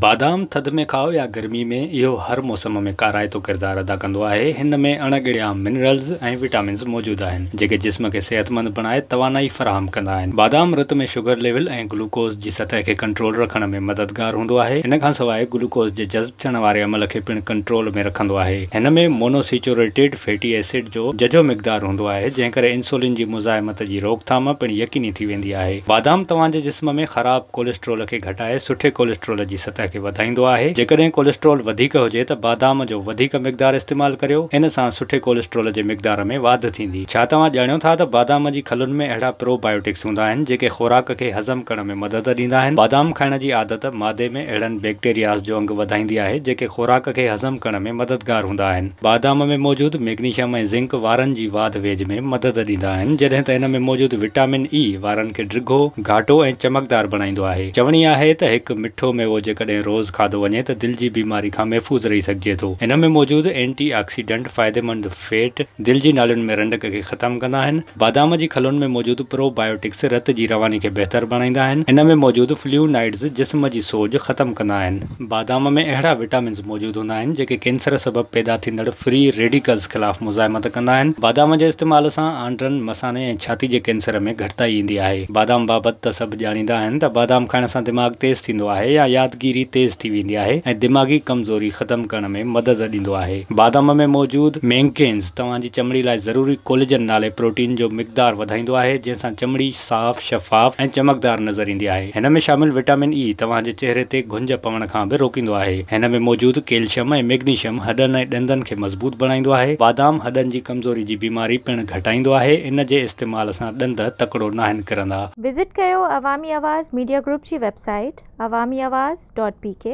बादाम थधि में खाओ या गर्मी में, इहो हर मौसम में काराइतो किरदारु अदा कंदो आहे। हिन में अणॻिड़िया मिनरल्स ऐं विटामिन्स मौजूदु आहिनि जेके जिस्म खे सेहतमंद बणाए तवानाई फराहम कंदा आहिनि। बादाम रत में शुगर लेवल ऐं ग्लूकोज़ जी सतह खे कंट्रोल रखण में मददगार हूंदो आहे। इन खां सवाइ ग्लूकोज़ जे जज़्ब थियण वारे अमल खे पिणु कंट्रोल में रखंदो आहे। हिन में मोनोसैचुरेटेड फैटी एसिड जो जजो मिक़दारु हूंदो आहे, जंहिं करे इंसुलिन जी मुज़ाहिमत जी रोकथाम पिणु यकीनी थी वेंदी आहे। बादाम तव्हांजे जिस्म में ख़राब कोलेस्ट्रोल खे घटाए सुठे कोलेस्ट्रोल जी सतह खे वधाईंदो आहे। जेकॾहिं कोलेस्ट्रोल वधीक हुजे त बादाम जो वधीक मिक़दारु इस्तेमालु करियो। इन सां सुठे कोलेस्ट्रोल जे मिक़दार में वाधि थींदी। छा तव्हां ॼाणियो था त बादाम जी खलुनि में अहिड़ा प्रोबायोटिक्स हूंदा आहिनि जेके ख़ुराक खे हज़म करण में मदद ॾींदा आहिनि। बादाम खाइण जी आदत मादे में अहिड़नि बैक्टीरियाज़ जो अंग वधाईंदी आहे जेके ख़ुराक खे हज़म करण में मददगार हूंदा आहिनि। बादाम में मौजूदु मैग्नीशियम ऐं ज़िंक वारनि जी वाध वेझ में मदद ॾींदा आहिनि, जॾहिं त हिन में मौजूदु विटामिन ई वारनि खे ड्रिघो, घाटो ऐं चमकदार बणाईंदो आहे। चवणी आहे त हिकु मिठो मेवो जेकॾहिं रोज़ खाधो वञे त दिलि जी बीमारी खां महफ़ूज़ रही सघिजे थो। हिन में मौजूदु एंटी ऑक्सीडेंट फ़ाइदेमंद फैट दिलि जी नालियुनि में रंडक खे ख़तमु कंदा आहिनि। बादाम जी खलुनि में मौजूदु प्रोबायोटिक्स रत जी रवानी खे बहितर बणाईंदा आहिनि। हिन में मौजूदु फ्लूनाइड्स जिस्म जी सोज ख़तमु कंदा आहिनि। बादाम में अहिड़ा विटामिन्स मौजूदु हूंदा आहिनि जेके कैंसर सबबु पैदा थींदड़ फ्री रेडिकल्स ख़िलाफ़ मुज़ाहिमत कंदा आहिनि। बादाम जे इस्तेमाल सां आंड्रनि, मसाने ऐं छाती जे कैंसर में घटिताई ईंदी आहे। बादाम बाबति त सभु ॼाणींदा आहिनि त बादाम खाइण सां दिमाग़ तेज़ थींदो आहे या यादगिरी तेज़ थी वेंदी आहे ऐं दिमाग़ी कमज़ोरी ख़तमु करण में मदद ॾींदो आहे। बादाम में मौजूदु मैंगनीज़ तव्हांजी चमड़ी लाइ ज़रूरी कोलेजन नाले प्रोटीन जो मिक़दारु वधाईंदो आहे, जंहिंसां चमड़ी साफ़, शफ़ाफ़ ऐं चमकदार नज़र ईंदी आहे। हिन में शामिल विटामिन ई तव्हांजे चेहरे ते घुंज पवण खां बि रोकींदो आहे। हिन में मौजूदु कैल्शियम ऐं मैग्नीशियम हॾनि ऐं ॾंदनि खे मज़बूत बणाईंदो आहे। बादाम हॾनि जी कमज़ोरी जी बीमारी पिणु घटाईंदो आहे। इन जे इस्तेमाल सां ॾंद तकिड़ो नाहिनि किरंदा। विज़िट कयो अवामी आवाज़ मीडिया ग्रुप जी वेबसाइट awamiawaz.pk